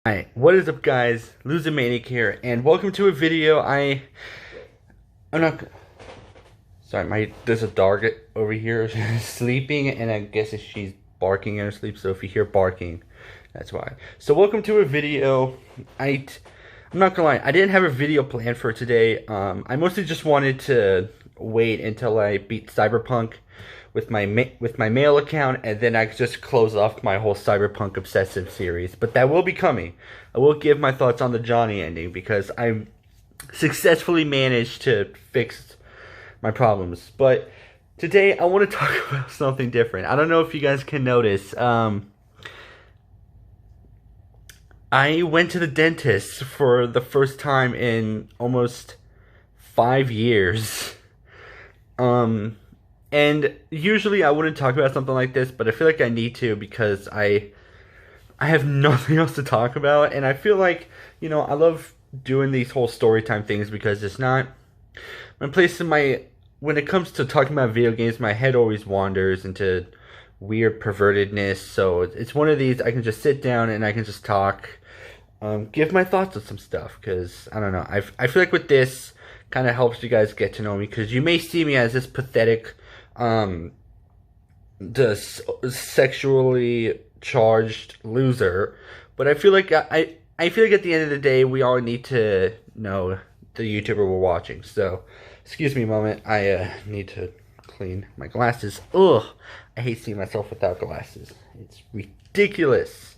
Alright, what is up guys, Loser Maniac here, and welcome to a video. I'm not, sorry, there's a dog over here sleeping, and I guess she's barking in her sleep, so if you hear barking, that's why. So welcome to a video. I'm not gonna lie, I didn't have a video planned for today. I mostly just wanted to wait until I beat Cyberpunk with my mail account, and then I could just close off my whole Cyberpunk obsessive series. But that will be coming. I will give my thoughts on the Johnny ending because I successfully managed to fix my problems. But today I want to talk about something different. I don't know if you guys can notice. I went to the dentist for the first time in almost 5 years. And usually I wouldn't talk about something like this, but I feel like I need to because I have nothing else to talk about, and I feel like, you know, I love doing these whole story time things because it's not my place when it comes to talking about video games, my head always wanders into weird pervertedness, so it's one of these I can just sit down and I can just talk, give my thoughts on some stuff, because, I don't know, I feel like with this, kind of helps you guys get to know me, because you may see me as this pathetic, the sexually charged loser, but I feel like I feel like at the end of the day we all need to know the YouTuber we're watching. So excuse me a moment, I need to clean my glasses. Ugh, I hate seeing myself without glasses. It's ridiculous.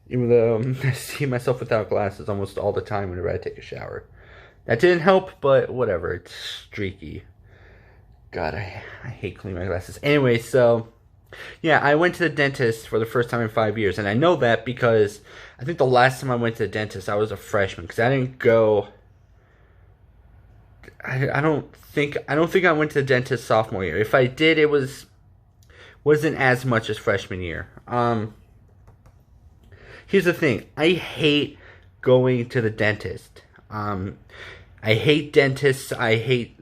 Even though I see myself without glasses almost all the time whenever I take a shower. That didn't help, but whatever, it's streaky. God, I hate cleaning my glasses. Anyway, so, yeah, I went to the dentist for the first time in 5 years. And I know that because I think the last time I went to the dentist, I was a freshman. Because I didn't go... I don't think I went to the dentist sophomore year. If I did, it wasn't as much as freshman year. Here's the thing. I hate going to the dentist. I hate dentists. I hate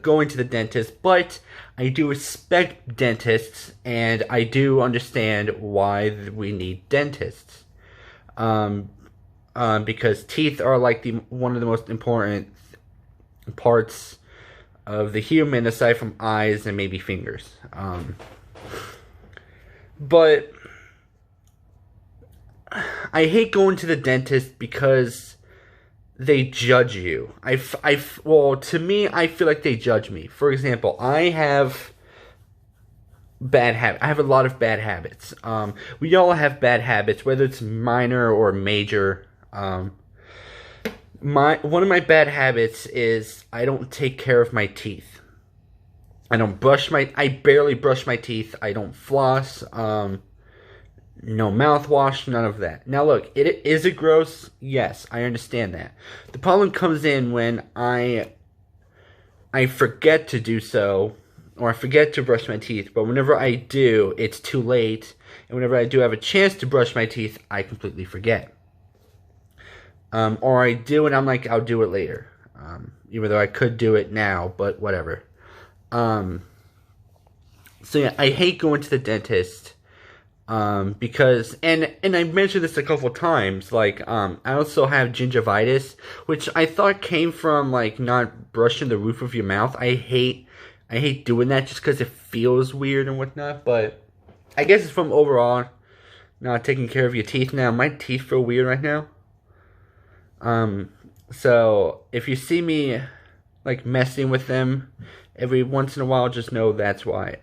going to the dentist, but I do respect dentists, and I do understand why we need dentists. Because teeth are like one of the most important parts of the human, aside from eyes and maybe fingers. But I hate going to the dentist because they judge you. Well, to me, I feel like they judge me. For example, I have I have a lot of bad habits. We all have bad habits, whether it's minor or major. One of my bad habits is I don't take care of my teeth. I barely brush my teeth. I don't floss. No mouthwash, none of that. Now look, is it gross? Yes, I understand that. The problem comes in when I forget to do so, or I forget to brush my teeth, but whenever I do, it's too late, and whenever I do have a chance to brush my teeth, I completely forget. Or I do, and I'm like, I'll do it later. Even though I could do it now, but whatever. So yeah, I hate going to the dentist. Because, and I mentioned this a couple times, like, I also have gingivitis, which I thought came from, like, not brushing the roof of your mouth. I hate doing that just because it feels weird and whatnot, but I guess it's from overall not taking care of your teeth. Now, my teeth feel weird right now. So, if you see me, like, messing with them every once in a while, just know that's why.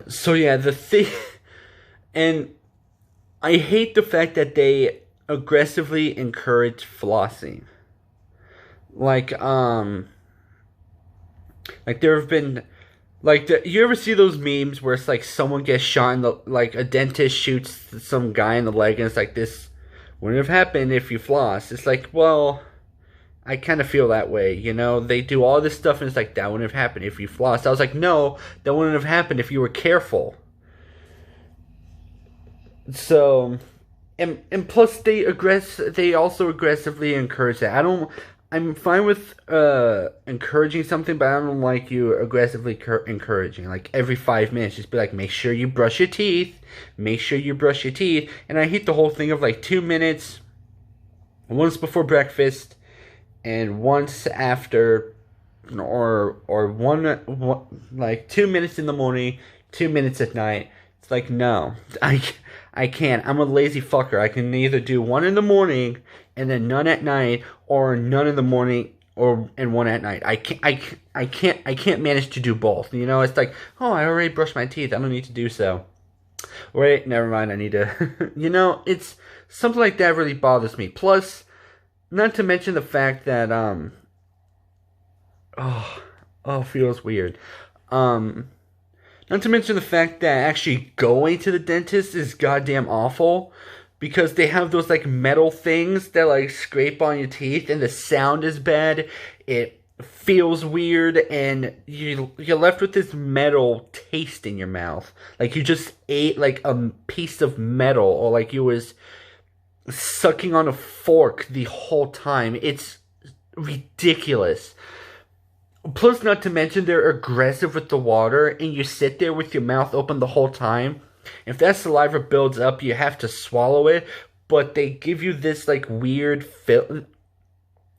So yeah, the thing, and I hate the fact that they aggressively encourage flossing. Like there have been, like, you ever see those memes where it's like someone gets shot in the, like a dentist shoots some guy in the leg, and it's like, this wouldn't have happened if you floss. It's like, well, I kind of feel that way, you know? They do all this stuff, and it's like, that wouldn't have happened if you flossed. I was like, no, that wouldn't have happened if you were careful. So, and plus, they also aggressively encourage that. I'm fine with encouraging something, but I don't like you aggressively encouraging. Like every 5 minutes, just be like, make sure you brush your teeth. Make sure you brush your teeth. And I hate the whole thing of like 2 minutes, once before breakfast, and once after, or one like 2 minutes in the morning, 2 minutes at night. It's like no, I can't. I'm a lazy fucker. I can either do one in the morning and then none at night, or none in the morning and one at night. I can't manage to do both. You know, it's like, oh, I already brushed my teeth. I don't need to do so. Wait, never mind. I need to. You know, it's something like that really bothers me. Plus, not to mention the fact that feels weird. Not to mention the fact that actually going to the dentist is goddamn awful, because they have those like metal things that like scrape on your teeth, and the sound is bad. It feels weird, and you're left with this metal taste in your mouth, like you just ate like a piece of metal, or like you was sucking on a fork the whole time. It's ridiculous. Plus, not to mention, they're aggressive with the water, and you sit there with your mouth open the whole time. If that saliva builds up, you have to swallow it, but they give you this, like, weird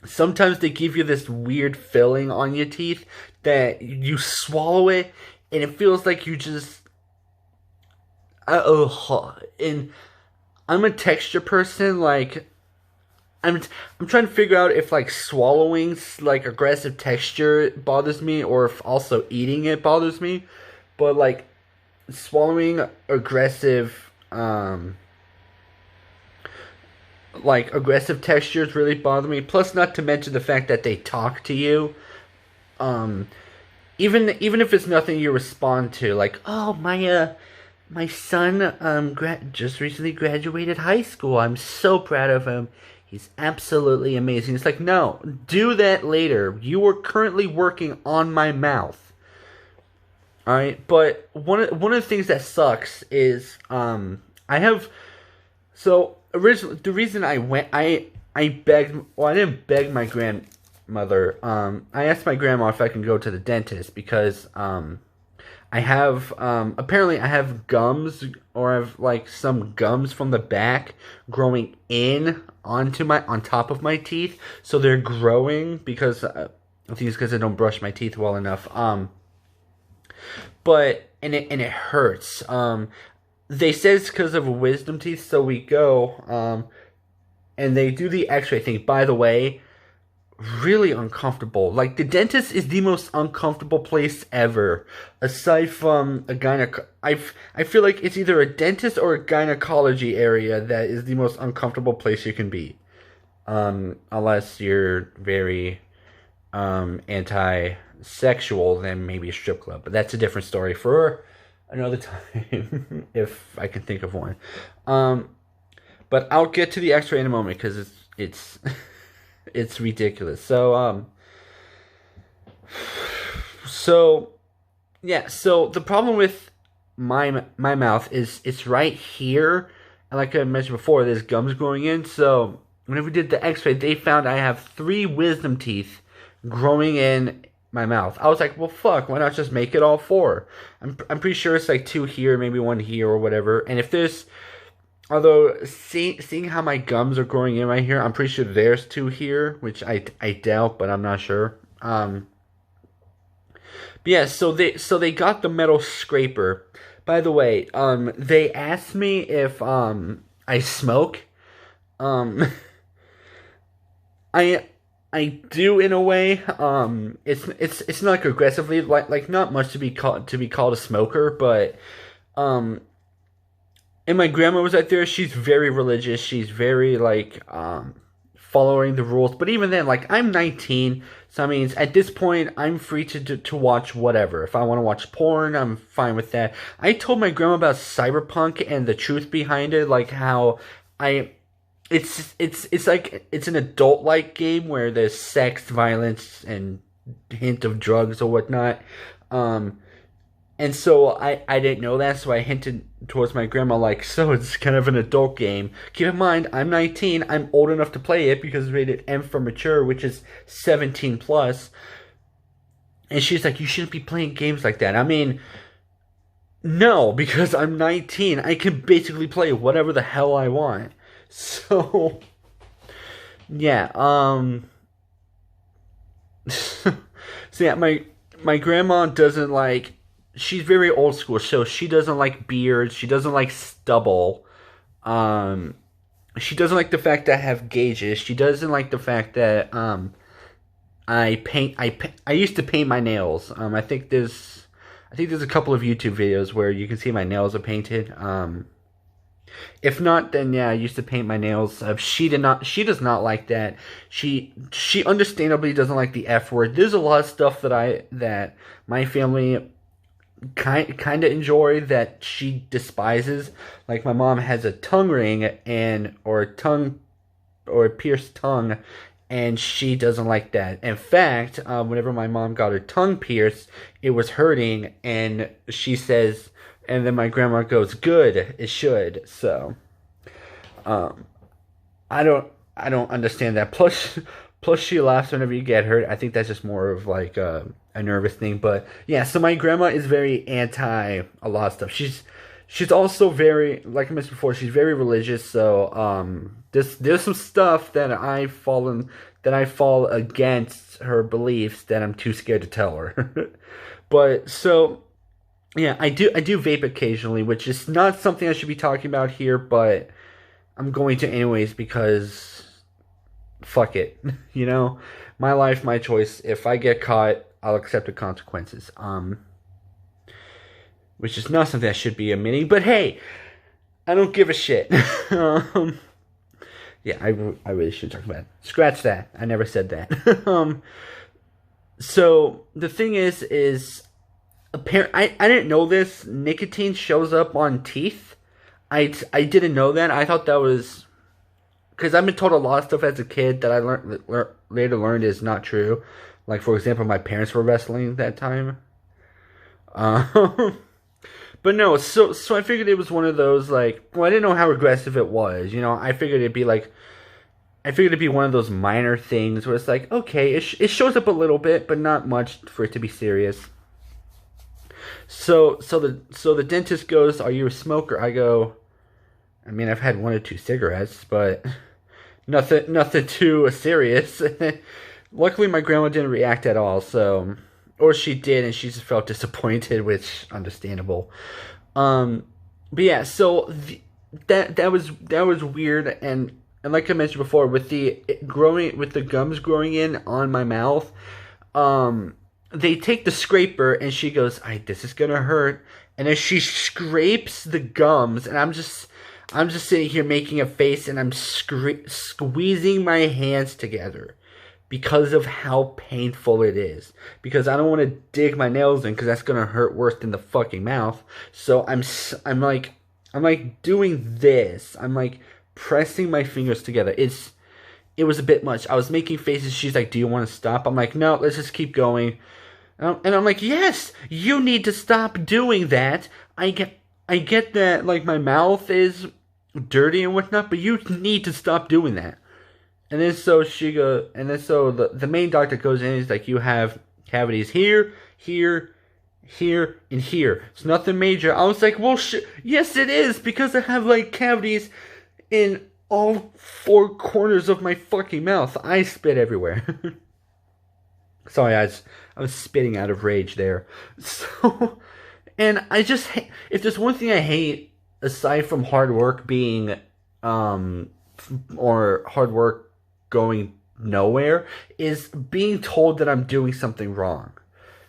sometimes they give you this weird filling on your teeth that you swallow it, and it feels like you just... and I'm a texture person, like... I'm trying to figure out if like swallowing like aggressive texture bothers me, or if also eating it bothers me. But like swallowing aggressive textures really bother me. Plus, not to mention the fact that they talk to you. Even if it's nothing you respond to, like, oh, my son just recently graduated high school. I'm so proud of him. He's absolutely amazing. It's like, no, do that later. You are currently working on my mouth. Alright, but one of the things that sucks is, I have, so, originally, the reason I didn't beg my grandmother, I asked my grandma if I can go to the dentist, because, I have, apparently I have gums, or I have, like, some gums from the back growing on top of my teeth, so they're growing, because, I think it's because I don't brush my teeth well enough, but, and it hurts, they said it's because of wisdom teeth, so we go, and they do the Xray thing. By the way, really uncomfortable. Like, the dentist is the most uncomfortable place ever. Aside from a I feel like it's either a dentist or a gynecology area that is the most uncomfortable place you can be. Unless you're very anti-sexual, then maybe a strip club. But that's a different story for another time, if I can think of one. But I'll get to the Xray in a moment, because it's it's ridiculous. So yeah, so the problem with my mouth is it's right here, and like I mentioned before, there's gums growing in. So whenever we did the X-ray, they found I have 3 wisdom teeth growing in my mouth. I was like, well, fuck, why not just make it all 4? I'm pretty sure it's like 2 here, maybe 1 here, or whatever. And if there's, although seeing how my gums are growing in right here, I'm pretty sure there's 2 here, which I doubt, but I'm not sure. But yeah, so they got the metal scraper. By the way, they asked me if I smoke. I do, in a way. It's not like aggressively, like not much to be called a smoker, but and my grandma was out there. She's very religious. She's very like following the rules. But even then, like, I'm 19, so I mean, at this point, I'm free to watch whatever. If I want to watch porn, I'm fine with that. I told my grandma about Cyberpunk and the truth behind it, like how it's like it's an adult-like game where there's sex, violence, and hint of drugs or whatnot. And so I didn't know that, so I hinted towards my grandma, like, so it's kind of an adult game. Keep in mind, I'm 19, I'm old enough to play it because it's rated M for mature, which is 17 plus. And she's like, you shouldn't be playing games like that. I mean, no, because I'm 19. I can basically play whatever the hell I want. So, yeah, so yeah, my grandma doesn't like, she's very old school, so she doesn't like beards, she doesn't like stubble. She doesn't like the fact that I have gauges. She doesn't like the fact that I used to paint my nails. I think there's a couple of YouTube videos where you can see my nails are painted. If not, then yeah, I used to paint my nails. She does not like that. She understandably doesn't like the F word. There's a lot of stuff that my family kind of enjoy that she despises. Like my mom has a tongue ring or a pierced tongue, and she doesn't like that. In fact, whenever my mom got her tongue pierced, it was hurting, and she says, and then my grandma goes, "Good, it should." So, I don't understand that. Plus she laughs whenever you get hurt. I think that's just more of like a nervous thing. But yeah, so my grandma is very anti a lot of stuff. She's also very, like I mentioned before, she's very religious. So there's some stuff that I fall against her beliefs that I'm too scared to tell her. But so yeah, I do vape occasionally, which is not something I should be talking about here, but I'm going to anyways because fuck it. You know? My life, my choice. If I get caught, I'll accept the consequences. Which is not something I should be admitting, but hey, I don't give a shit. Yeah, I really should talk about it. Scratch that. I never said that. So the thing is I didn't know this. Nicotine shows up on teeth. I didn't know that. I thought that was because I've been told a lot of stuff as a kid that I later learned is not true. Like for example, my parents were wrestling that time. But no, so I figured it was one of those like, well, I didn't know how aggressive it was. You know, I figured it'd be one of those minor things where it's like, okay, it shows up a little bit, but not much for it to be serious. So the dentist goes, "Are you a smoker?" I go, I mean, I've had 1 or 2 cigarettes, but nothing too serious. Luckily, my grandma didn't react at all, so, or she did, and she just felt disappointed, which understandable. But yeah, so that was weird, and like I mentioned before, with the gums growing in on my mouth, they take the scraper, and she goes, "This is gonna hurt," and then she scrapes the gums, and I'm just sitting here making a face, and I'm squeezing my hands together because of how painful it is. Because I don't want to dig my nails in, because that's gonna hurt worse than the fucking mouth. So I'm like doing this. I'm like pressing my fingers together. It was a bit much. I was making faces. She's like, "Do you want to stop?" I'm like, "No, let's just keep going." And I'm like, "Yes, you need to stop doing that. I get that, like, my mouth is dirty and whatnot, but you need to stop doing that." And then so the main doctor goes in and he's like, "You have cavities here, here, here, and here. It's nothing major." I was like, "Well, yes it is, because I have, like, cavities in all 4 corners of my fucking mouth." I spit everywhere. Sorry, I was spitting out of rage there. So, and I just hate, if there's one thing I hate, aside from hard work being, or hard work going nowhere, is being told that I'm doing something wrong.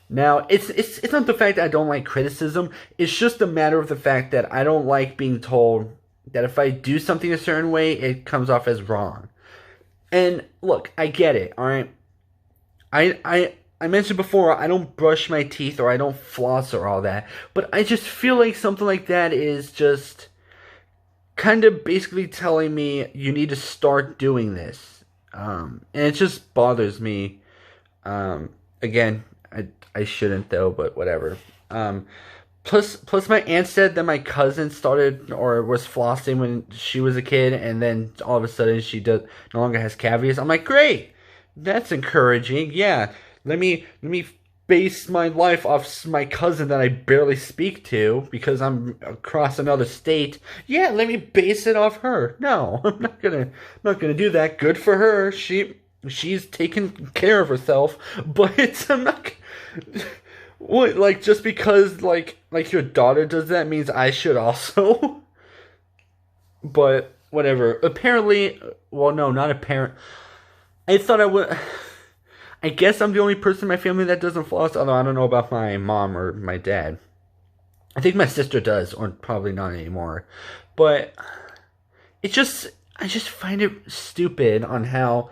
Now, it's not the fact that I don't like criticism, it's just a matter of the fact that I don't like being told that if I do something a certain way, it comes off as wrong. And look, I get it, alright? I mentioned before, I don't brush my teeth or I don't floss or all that, but I just feel like something like that is just kind of basically telling me you need to start doing this. And it just bothers me. Again, I shouldn't though, but whatever. Plus, my aunt said that my cousin started or was flossing when she was a kid, and then all of a sudden she no longer has cavities. I'm like, great, that's encouraging. Yeah, let me base my life off my cousin that I barely speak to because I'm across another state. Yeah, let me base it off her. No, I'm not gonna do that. Good for her. She's taking care of herself, but I'm not. What, like, just because, like your daughter does that means I should also? But, whatever. Apparently, well, no, not apparent. I thought I would, I guess I'm the only person in my family that doesn't floss, although I don't know about my mom or my dad. I think my sister does, or probably not anymore. But, I just find it stupid on how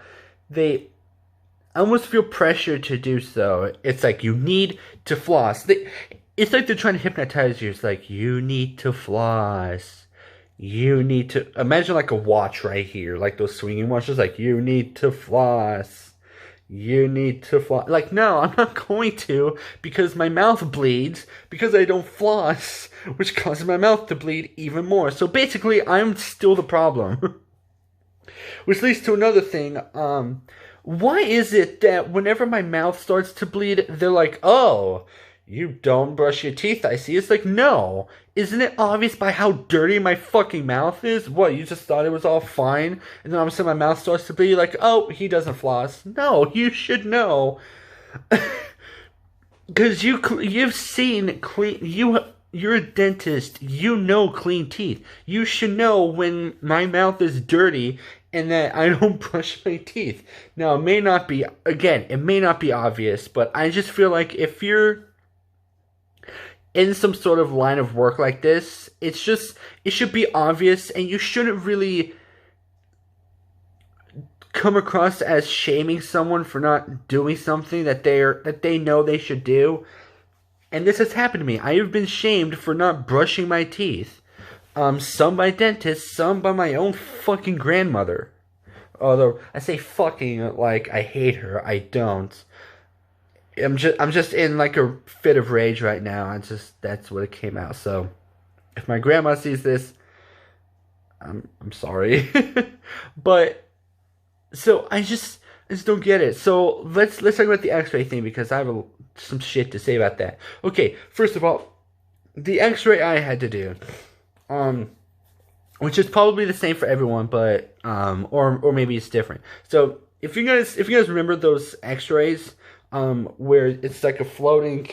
they I almost feel pressure to do so. It's like, you need to floss. It's like they're trying to hypnotize you. It's like, you need to floss. You need to... Imagine like a watch right here. Like those swinging watches. Like, you need to floss. You need to floss. Like, no, I'm not going to. Because my mouth bleeds. Because I don't floss. Which causes my mouth to bleed even more. So basically, I'm still the problem. Which leads to another thing. Why is it that whenever my mouth starts to bleed, they're like, oh, you don't brush your teeth, I see. It's like, no. Isn't it obvious by how dirty my fucking mouth is? What, you just thought it was all fine? And then all of a sudden my mouth starts to bleed, like, oh, he doesn't floss. No, you should know. Because you've seen clean... You're a dentist. You know clean teeth. You should know when my mouth is dirty and that I don't brush my teeth. Now, it may not be obvious, but I just feel like if you're in some sort of line of work like this, it should be obvious, and you shouldn't really come across as shaming someone for not doing something that they know they should do. And this has happened to me. I have been shamed for not brushing my teeth. Some by dentists, some by my own fucking grandmother. Although, I say fucking like I hate her. I don't. I'm just in like a fit of rage right now. That's what it came out. So, if my grandma sees this, I'm sorry. But, so I just don't get it. So let's talk about the X-ray thing, because I have some shit to say about that. Okay, first of all, the X-ray I had to do, which is probably the same for everyone, but or maybe it's different. So if you guys remember those X-rays, where it's like a floating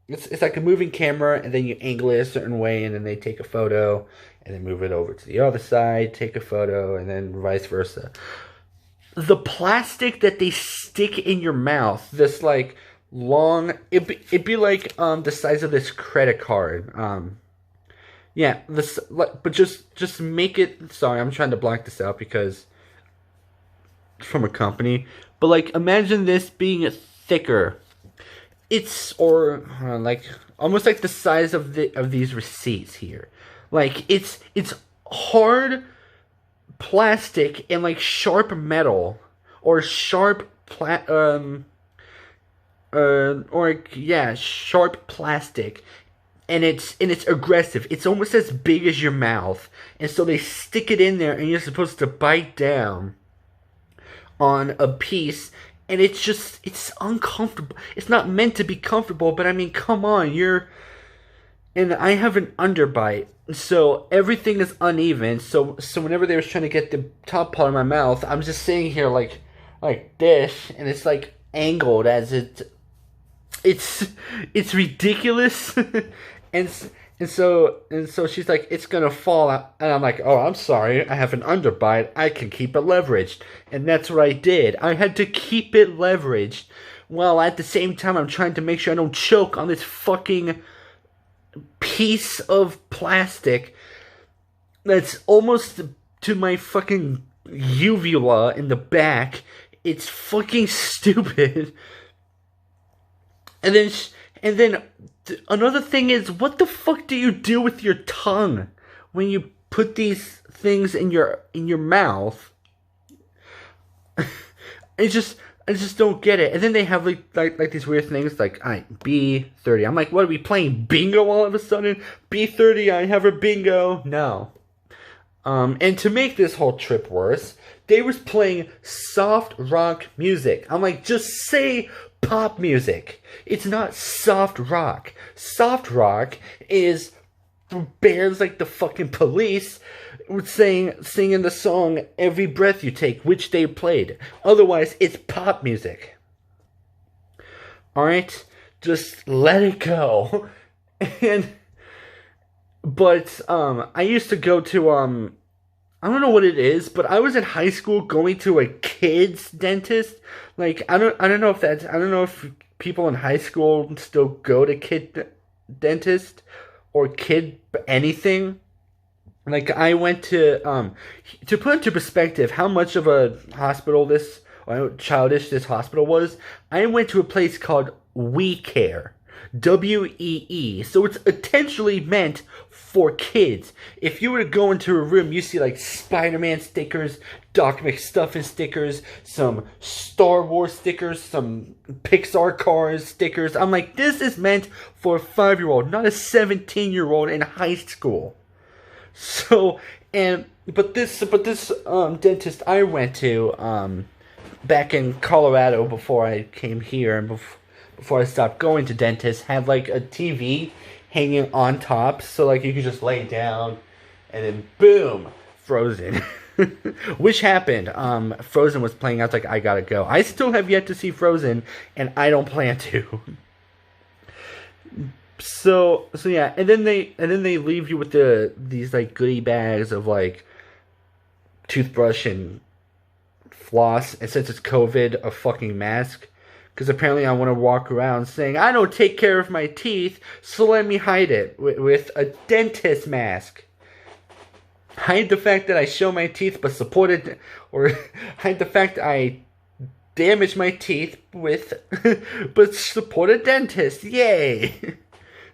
it's like a moving camera, and then you angle it a certain way, and then they take a photo, and then move it over to the other side, take a photo, and then vice versa. The plastic that they stick in your mouth, this like long, it'd be like the size of this credit card. Yeah, this, but just make it. Sorry, I'm trying to block this out because it's from a company. But like, imagine this being thicker. It's like almost like the size of these receipts here. Like it's hard plastic and like sharp metal or sharp sharp plastic, and it's aggressive. It's almost as big as your mouth, and so they stick it in there, and you're supposed to bite down on a piece, and it's uncomfortable. It's not meant to be comfortable, but I mean, come on, and I have an underbite, so everything is uneven. So whenever they was trying to get the top part of my mouth, I'm just sitting here like this, and it's like angled as it's ridiculous. and so she's like, it's gonna fall out, and I'm like, oh, I'm sorry, I have an underbite, I can keep it leveraged. And that's what I did. I had to keep it leveraged, while at the same time I'm trying to make sure I don't choke on this fucking piece of plastic that's almost to my fucking uvula in the back. It's fucking stupid. And then another thing is, what the fuck do you do with your tongue when you put these things in your mouth? It's just, I just don't get it. And then they have like these weird things like, all right, B30. I'm like, what are we playing bingo all of a sudden? B30, I have a bingo. No. And to make this whole trip worse, they was playing soft rock music. I'm like, just say pop music. It's not soft rock. Soft rock is bands like the fucking Police singing the song Every Breath You Take, which they played. Otherwise, it's pop music. Alright? Just let it go. But I used to go to, I don't know what it is, but I was in high school going to a kid's dentist. Like, I don't know if people in high school still go to kid dentist or kid anything. Like, I went to put into perspective how much of a hospital this, or how childish this hospital was, I went to a place called We Care. WEE. So it's intentionally meant for kids. If you were to go into a room, you see like Spider-Man stickers, Doc McStuffin stickers, some Star Wars stickers, some Pixar Cars stickers. I'm like, this is meant for a 5-year-old, not a 17-year-old in high school. So, but this dentist I went to back in Colorado before I came here and before I stopped going to dentists, had like a TV hanging on top, so like you could just lay down and then boom, Frozen. Which happened. Frozen was playing. I was like, I gotta go. I still have yet to see Frozen, and I don't plan to. So yeah, and then they leave you with these like goodie bags of like toothbrush and floss, and since it's COVID, a fucking mask. Because apparently I want to walk around saying, I don't take care of my teeth, so let me hide it with a dentist mask. Hide the fact that I show my teeth, but support it, or hide the fact that I damage my teeth with, but support a dentist. Yay!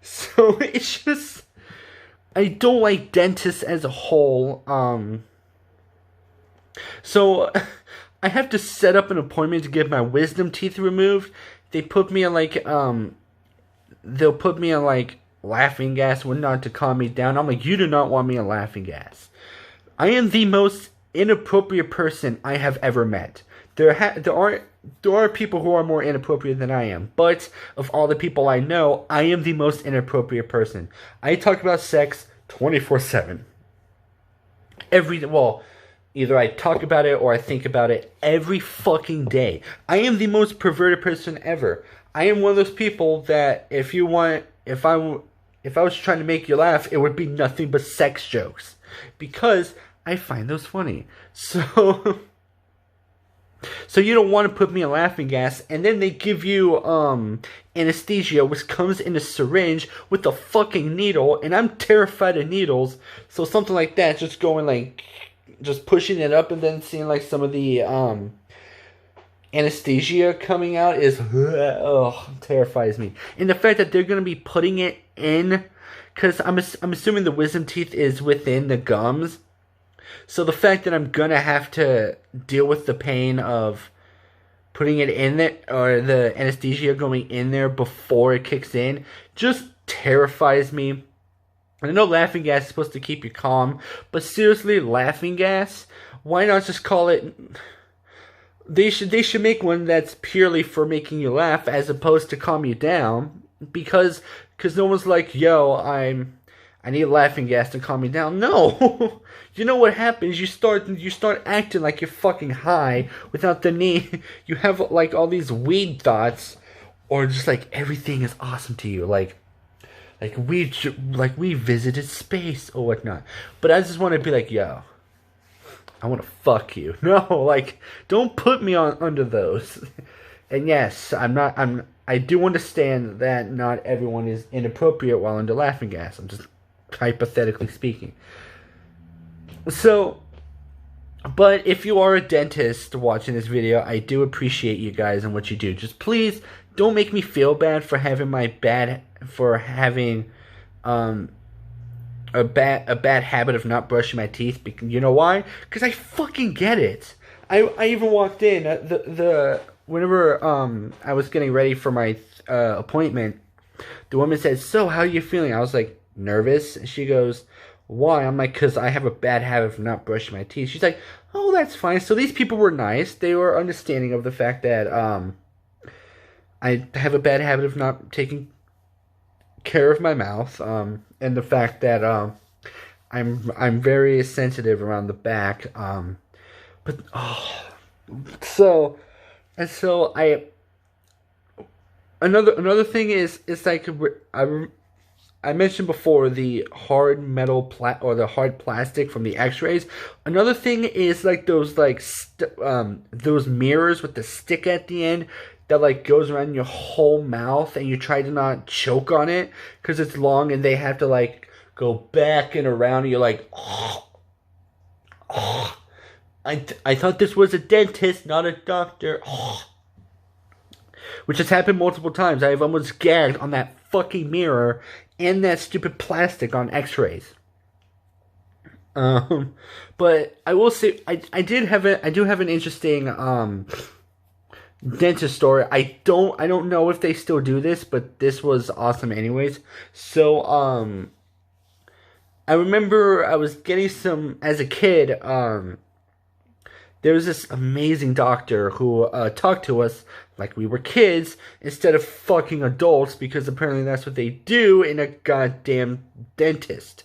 So it's just, I don't like dentists as a whole. So I have to set up an appointment to get my wisdom teeth removed. They put me on like, they'll put me on like laughing gas, whatnot, to calm me down. I'm like, you do not want me on laughing gas. I am the most inappropriate person I have ever met. There are people who are more inappropriate than I am, but of all the people I know, I am the most inappropriate person. I talk about sex 24/7. Either I talk about it or I think about it every fucking day. I am the most perverted person ever. I am one of those people that if I was trying to make you laugh, it would be nothing but sex jokes. Because I find those funny. So you don't want to put me on laughing gas, and then they give you anesthesia, which comes in a syringe with a fucking needle, and I'm terrified of needles. So something like that, just going like, just pushing it up and then seeing like some of the anesthesia coming out is terrifies me. And the fact that they're going to be putting it in, because I'm assuming the wisdom teeth is within the gums, so the fact that I'm going to have to deal with the pain of putting it in there, or the anesthesia going in there before it kicks in, just terrifies me. I know laughing gas is supposed to keep you calm, but seriously, laughing gas? Why not just call it... They should make one that's purely for making you laugh as opposed to calm you down, because no one's like, yo, I need laughing gas to calm me down. No! You know what happens? You start acting like you're fucking high without the need. You have like all these weed thoughts, or just like everything is awesome to you, like we visited space or whatnot. But I just want to be like, yo, I want to fuck you. No, like, don't put me on under those. And yes, I do understand that not everyone is inappropriate while under laughing gas. I'm just hypothetically speaking. So, but if you are a dentist watching this video, I do appreciate you guys and what you do. Just please don't make me feel bad for having a bad habit of not brushing my teeth. You know why? Because I fucking get it. I even walked in. I was getting ready for my appointment, the woman said, "So, how are you feeling?" I was like, "Nervous." And she goes, "Why?" I'm like, "Cause I have a bad habit of not brushing my teeth." She's like, "Oh, that's fine." So these people were nice. They were understanding of the fact that I have a bad habit of not taking care of my mouth, and the fact that I'm very sensitive around the back, but so and so another thing is like I mentioned before the hard metal or the hard plastic from the X-rays. Another thing is like those those mirrors with the stick at the end that like goes around your whole mouth, and you try to not choke on it because it's long, and they have to like go back and around, and you're like, oh, oh. I thought this was a dentist, not a doctor. Oh. Which has happened multiple times. I've almost gagged on that fucking mirror and that stupid plastic on X-rays. But I will say I do have an interesting dentist story. I don't know if they still do this, but this was awesome anyways. So I remember I was getting some as a kid. There was this amazing doctor who talked to us like we were kids instead of fucking adults, because apparently that's what they do in a goddamn dentist.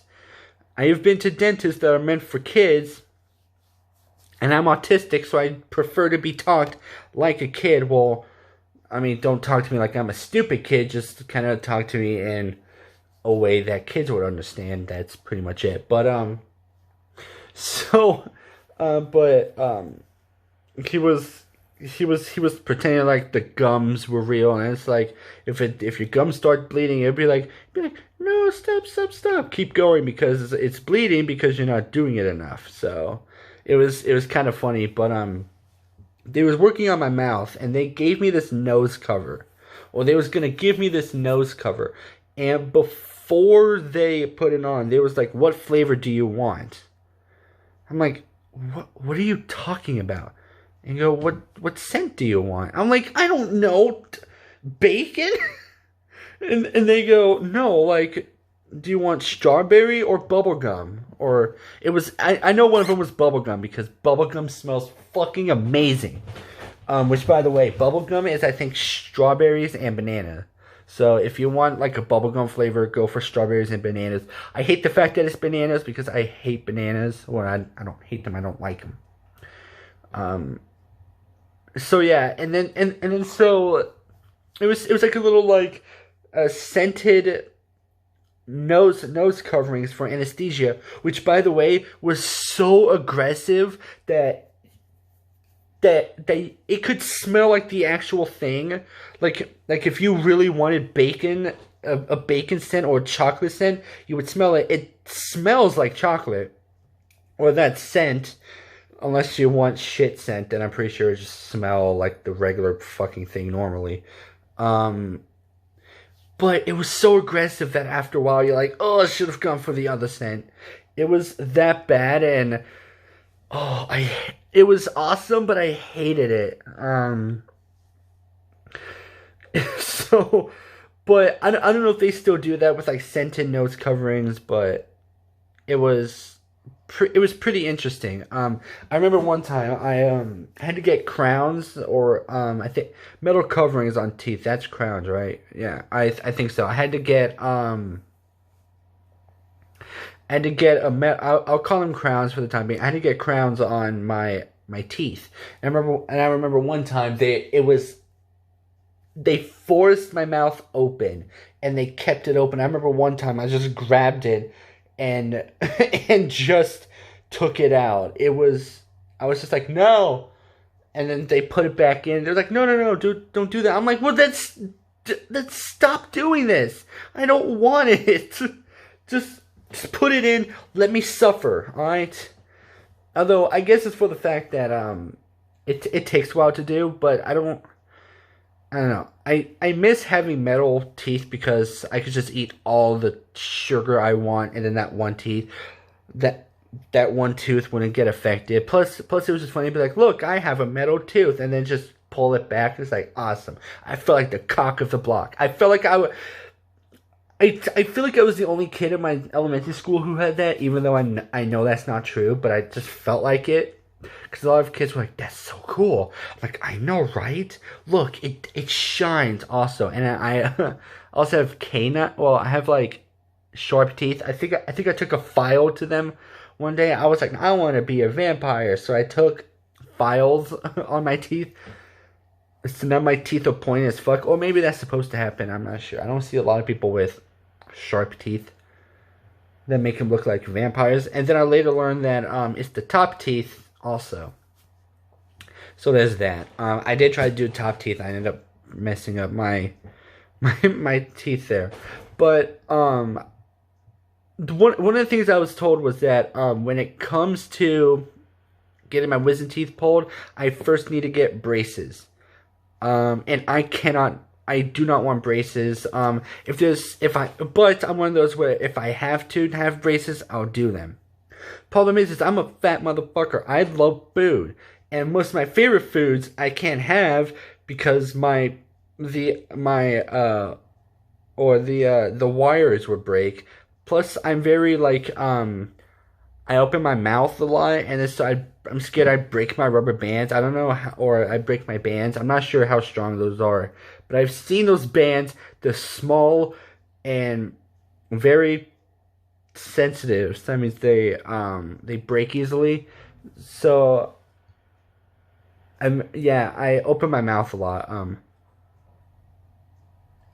I have been to dentists that are meant for kids, and I'm autistic, so I prefer to be talked like a kid. Well, I mean, don't talk to me like I'm a stupid kid, just kind of talk to me in a way that kids would understand. That's pretty much it. But, he was pretending like the gums were real, and it's like if your gums start bleeding, it'd be like no, stop, keep going because it's bleeding because you're not doing it enough. So it was kind of funny, but they was working on my mouth, and they gave me this nose cover, or they was gonna give me this nose cover, and before they put it on, they was like, "What flavor do you want?" I'm like, What are you talking about? And you go, what scent do you want? I'm like, I don't know, bacon? and they go, no, like, do you want strawberry or bubblegum? Or it was, I know one of them was bubblegum because bubblegum smells fucking amazing. Which, by the way, bubblegum is, I think, strawberries and banana. So if you want like a bubblegum flavor, go for strawberries and bananas. I hate the fact that it's bananas because I hate bananas. Well, I don't hate them. I don't like them. So yeah, and then so it was like a little like scented nose coverings for anesthesia, which by the way was so aggressive that it could smell like the actual thing. Like if you really wanted bacon, a bacon scent or a chocolate scent, you would smell it. It smells like chocolate, or that scent, unless you want shit scent. Then I'm pretty sure it just smell like the regular fucking thing normally. But it was so aggressive that after a while you're like, oh, I should have gone for the other scent. It was that bad, and it was awesome, but I hated it. So, but I don't know if they still do that with like scented nose coverings, but it was pretty interesting. I remember one time I had to get crowns, or I think metal coverings on teeth. That's crowns, right? Yeah, I think so. I had to get I'll call them crowns for the time being. I had to get crowns on my teeth. And I remember one time they forced my mouth open, and they kept it open. I remember one time I just grabbed it and just took it out. I was just like, no. And then they put it back in. They're like, no, dude, don't do that. I'm like, well, let's stop doing this. I don't want it. Just put it in. Let me suffer. All right. Although I guess it's for the fact that it takes a while to do, but I don't know. I miss having metal teeth because I could just eat all the sugar I want, and then that one one tooth wouldn't get affected. Plus it was just funny to be like, look, I have a metal tooth, and then just pull it back. It's like awesome. I felt like the cock of the block. I felt like I feel like I was the only kid in my elementary school who had that, even though I know that's not true, but I just felt like it. Because a lot of kids were like, that's so cool. I'm like, I know, right? Look, it shines also. And I also have canine. Well, I have like sharp teeth. I think I took a file to them one day. I was like, I want to be a vampire. So I took files on my teeth. So now my teeth are pointy as fuck. Or maybe that's supposed to happen. I'm not sure. I don't see a lot of people with sharp teeth that make them look like vampires. And then I later learned that it's the top teeth also. So there's that. I did try to do top teeth. I ended up messing up my teeth there. But one of the things I was told was that when it comes to getting my wisdom teeth pulled, I first need to get braces. And I do not want braces. But I'm one of those where if I have to have braces, I'll do them. Problem is I'm a fat motherfucker. I love food. And most of my favorite foods I can't have because the wires would break. Plus I'm very like I open my mouth a lot, and so I'm scared I break my rubber bands. I don't know or I break my bands. I'm not sure how strong those are. But I've seen those bands. They're small and very sensitive. So that means they break easily. So I open my mouth a lot.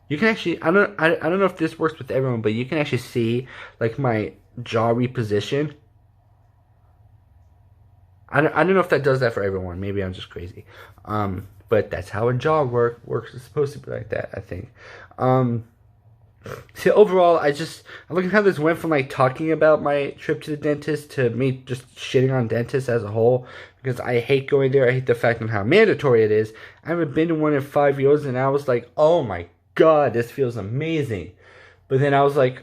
You can actually I don't know if this works with everyone, but you can actually see like my jaw reposition. I don't know if that does that for everyone. Maybe I'm just crazy. But that's how a jaw works. It's supposed to be like that, I think. So overall, I look at how this went from like talking about my trip to the dentist to me just shitting on dentists as a whole, because I hate going there. I hate the fact of how mandatory it is. I haven't been to one in 5 years, and I was like, oh my god, this feels amazing. But then I was like,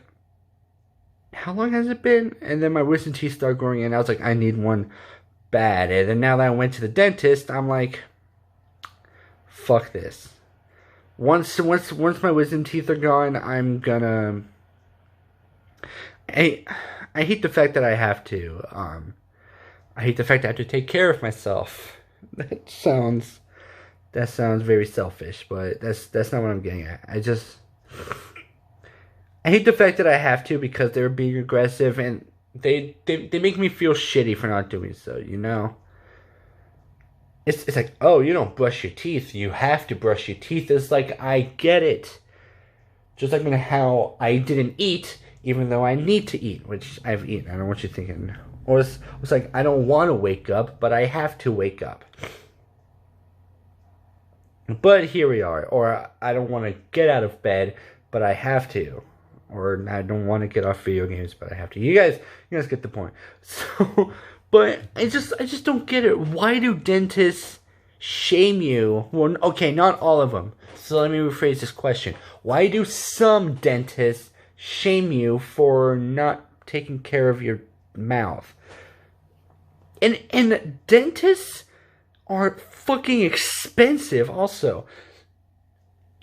how long has it been? And then my wisdom teeth started growing in. I was like, I need one bad. And then now that I went to the dentist, I'm like, fuck this. Once my wisdom teeth are gone, I'm gonna. I hate the fact that I have to. I hate the fact that I have to take care of myself. That sounds very selfish, but that's not what I'm getting at. I hate the fact that I have to because they're being aggressive and they make me feel shitty for not doing so. You know. It's like, oh, you don't brush your teeth. You have to brush your teeth. It's like, I get it. Just like how I didn't eat, even though I need to eat, which I've eaten. I don't know what you're thinking. Or it's like, I don't want to wake up, but I have to wake up. But here we are. Or I don't want to get out of bed, but I have to. Or I don't want to get off video games, but I have to. You guys get the point. So... But I just don't get it. Why do dentists shame you? Well, okay, not all of them. So let me rephrase this question. Why do some dentists shame you for not taking care of your mouth? And dentists are fucking expensive also.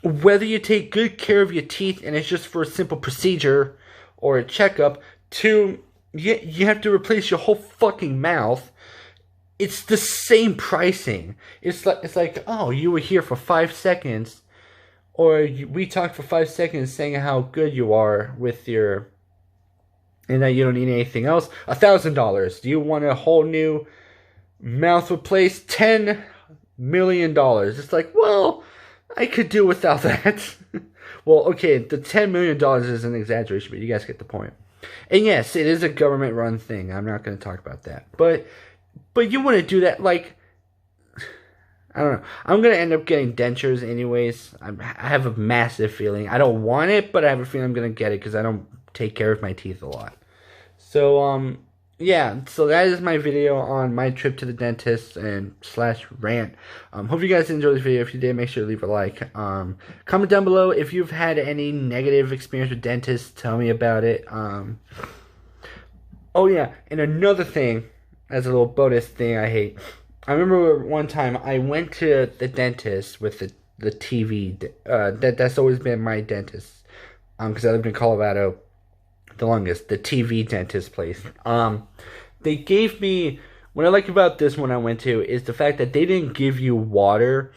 Whether you take good care of your teeth and it's just for a simple procedure or a checkup, you have to replace your whole fucking mouth. It's the same pricing. It's like, oh, you were here for 5 seconds, or we talked for 5 seconds saying how good you are with your, and that you don't need anything else. $1,000. Do you want a whole new mouth replaced? $10 million. It's like, well, I could do without that. Well, okay, the $10 million is an exaggeration, but you guys get the point. And yes, it is a government-run thing. I'm not going to talk about that. But you want to do that, like, I don't know. I'm going to end up getting dentures anyways. I have a massive feeling. I don't want it, but I have a feeling I'm going to get it because I don't take care of my teeth a lot. So, yeah. So that is my video on my trip to the dentist and / rant. Hope you guys enjoyed this video. If you did, make sure to leave a like. Comment down below if you've had any negative experience with dentists. Tell me about it. Oh yeah, and another thing, as a little bonus thing I hate, I remember one time I went to the dentist with the TV. That's always been my dentist. Because I lived in Colorado the longest. The TV dentist place. They gave me. What I like about this one I went to is the fact that they didn't give you water.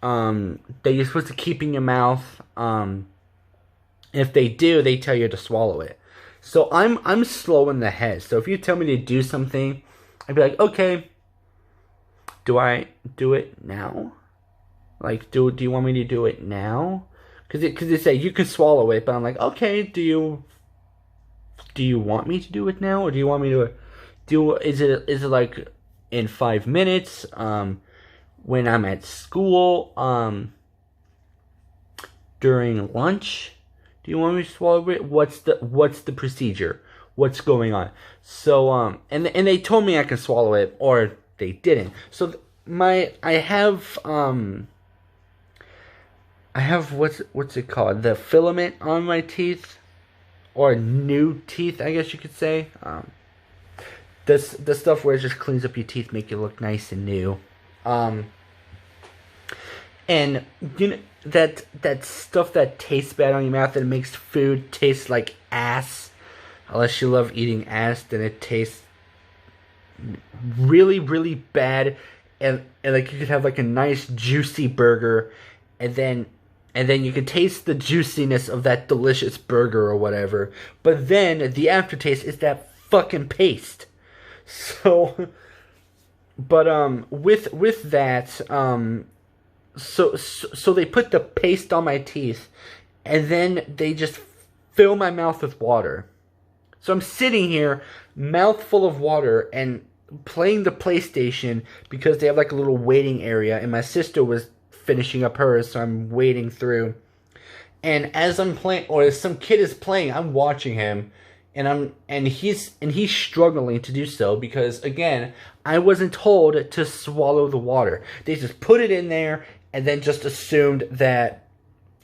That you're supposed to keep in your mouth. If they do, they tell you to swallow it. So I'm slow in the head. So if you tell me to do something, I'd be like, okay. Do I do it now? Like, do you want me to do it now? Because they say you can swallow it, but I'm like, okay. Do you want me to do it now, or do you want me to do? Is it like in 5 minutes? When I'm at school? During lunch? Do you want me to swallow it? What's the procedure? What's going on? So and they told me I can swallow it, or they didn't. So I have what's it called? The filament on my teeth, or new teeth, I guess you could say. The stuff where it just cleans up your teeth, make you look nice and new. And you know that stuff that tastes bad on your mouth, that makes food taste like ass. Unless you love eating ass, then it tastes really, really bad. And like you could have like a nice juicy burger, and then you can taste the juiciness of that delicious burger or whatever. But then the aftertaste is that fucking paste. So, but with that, so they put the paste on my teeth, and then they just fill my mouth with water. So I'm sitting here, mouth full of water, and playing the PlayStation, because they have like a little waiting area, and my sister was finishing up hers, so I'm waiting through. And as I'm playing, or as some kid is playing, I'm watching him, and he's struggling to do so, because again, I wasn't told to swallow the water. They just put it in there and then just assumed that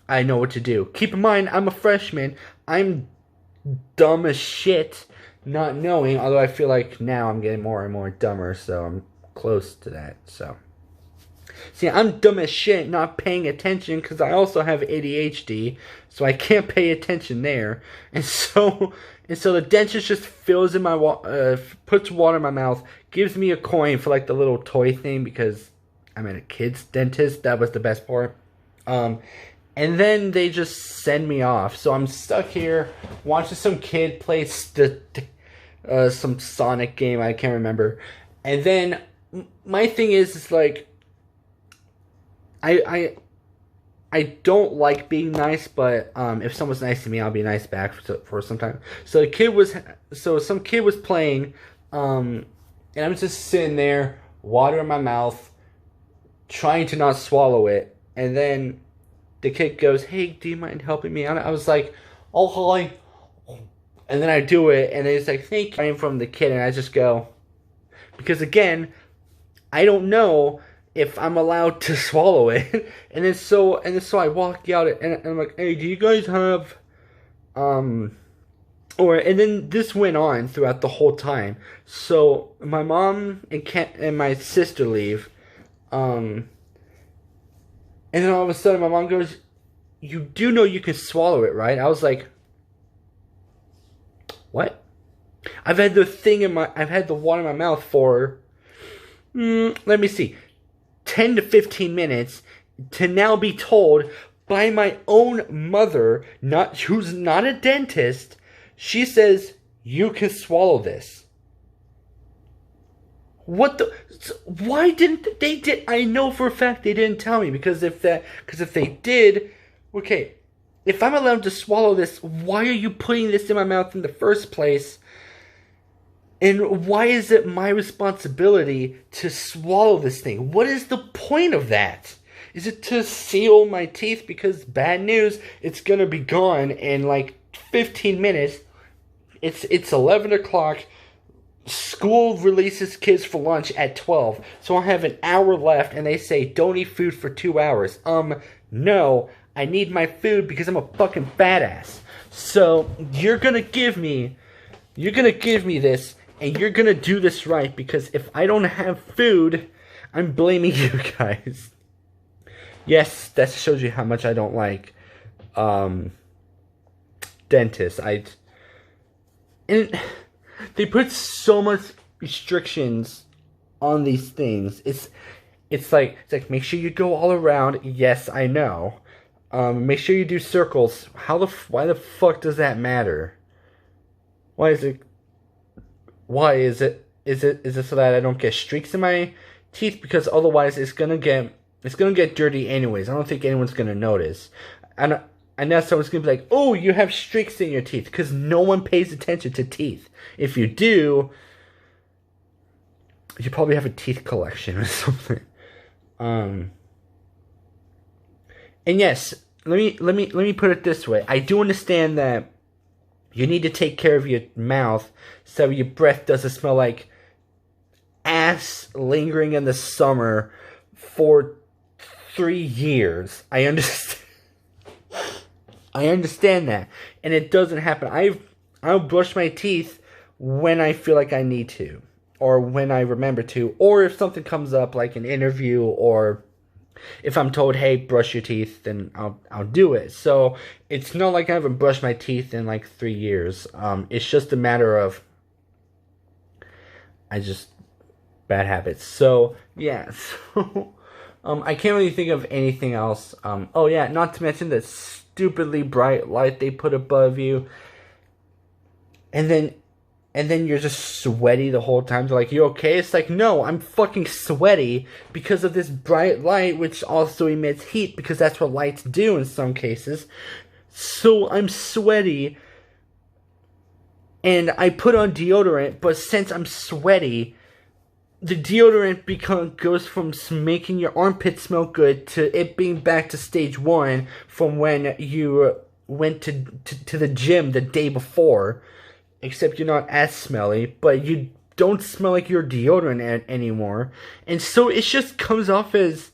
I know what to do. Keep in mind, I'm a freshman. I'm dumb as shit, not knowing, although I feel like now I'm getting more and more dumber, so I'm close to that. So see, I'm dumb as shit, not paying attention, because I also have ADHD, so I can't pay attention there. And so the dentist just fills in my puts water in my mouth, gives me a coin for like the little toy thing, because I'm at a kid's dentist. That was the best part. And then they just send me off. So I'm stuck here watching some kid play some Sonic game, I can't remember. And then my thing is like, I don't like being nice, but if someone's nice to me, I'll be nice back for some time. So some kid was playing, and I'm just sitting there, water in my mouth, trying to not swallow it, and then the kid goes, "Hey, do you mind helping me out?" I was like, "Oh, hi." And then I do it, and it's like, "Thank you." I'm from the kid, and I just go, because again, I don't know if I'm allowed to swallow it. and then so I walk out, and I'm like, "Hey, do you guys have and then this went on throughout the whole time. So my mom and my sister leave, and then all of a sudden my mom goes, "You do know you can swallow it, right?" I was like, "What?" I've had the water in my mouth for, let me see, 10 to 15 minutes, to now be told by my own mother, who's not a dentist, she says, "You can swallow this." What the? Why didn't they? I know for a fact they didn't tell me, because if they did, okay, if I'm allowed to swallow this, why are you putting this in my mouth in the first place? And why is it my responsibility to swallow this thing? What is the point of that? Is it to seal my teeth? Because bad news, it's gonna be gone in like 15 minutes. It's 11 o'clock. School releases kids for lunch at 12. So I have an hour left, and they say don't eat food for 2 hours. No, I need my food because I'm a fucking badass. So you're gonna give me this, And you're gonna do this right, because if I don't have food, I'm blaming you guys. Yes, that shows you how much I don't like dentists. And they put so much restrictions on these things. It's like make sure you go all around. Yes, I know. Make sure you do circles. Why the fuck does that matter? Why is it? Is it so that I don't get streaks in my teeth? Because otherwise it's gonna get dirty anyways. I don't think anyone's gonna notice. And now someone's gonna be like, "Oh, you have streaks in your teeth," because no one pays attention to teeth. If you do, you probably have a teeth collection or something. And yes, let me put it this way. I do understand that you need to take care of your mouth so your breath doesn't smell like ass lingering in the summer for 3 years. I understand. I understand that, and it doesn't happen. I'll brush my teeth when I feel like I need to, or when I remember to, or if something comes up like an interview, or if I'm told, hey, brush your teeth, then I'll do it. So it's not like I haven't brushed my teeth in like 3 years. It's just a matter of bad habits. So yeah. So I can't really think of anything else. Oh yeah, not to mention the stupidly bright light they put above you, and then you're just sweaty the whole time. They're like, you okay? It's like, no, I'm fucking sweaty because of this bright light, which also emits heat, because that's what lights do in some cases. So I'm sweaty, and I put on deodorant, but since I'm sweaty, the deodorant goes from making your armpit smell good to it being back to stage 1 from when you went to the gym the day before. Except you're not as smelly, but you don't smell like your deodorant anymore. And so it just comes off as...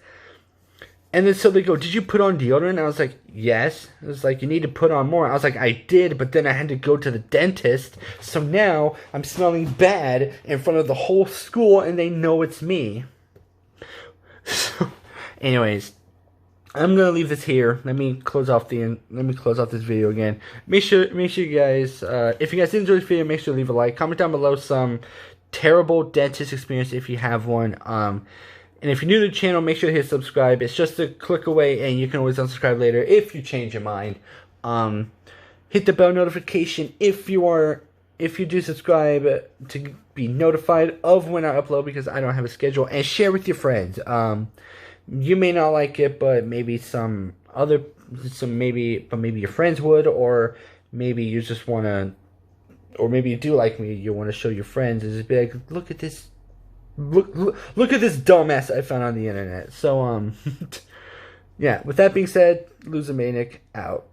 And then so they go, did you put on deodorant? I was like, yes. It was like, you need to put on more. I was like, I did, but then I had to go to the dentist. So now I'm smelling bad in front of the whole school, and they know it's me. So, anyways, I'm gonna leave this here. Let me close off this video again. Make sure you guys, if you guys enjoyed this video, make sure to leave a like. Comment down below some terrible dentist experience if you have one. And if you're new to the channel, make sure to hit subscribe. It's just a click away, and you can always unsubscribe later if you change your mind. Hit the bell notification if you do subscribe to be notified of when I upload, because I don't have a schedule. And share with your friends. You may not like it, but maybe maybe your friends would, or maybe you just want to, or maybe you do like me, you want to show your friends, and just be like, look at this, look at this dumbass I found on the internet. So, yeah, with that being said, Loser Maniac out.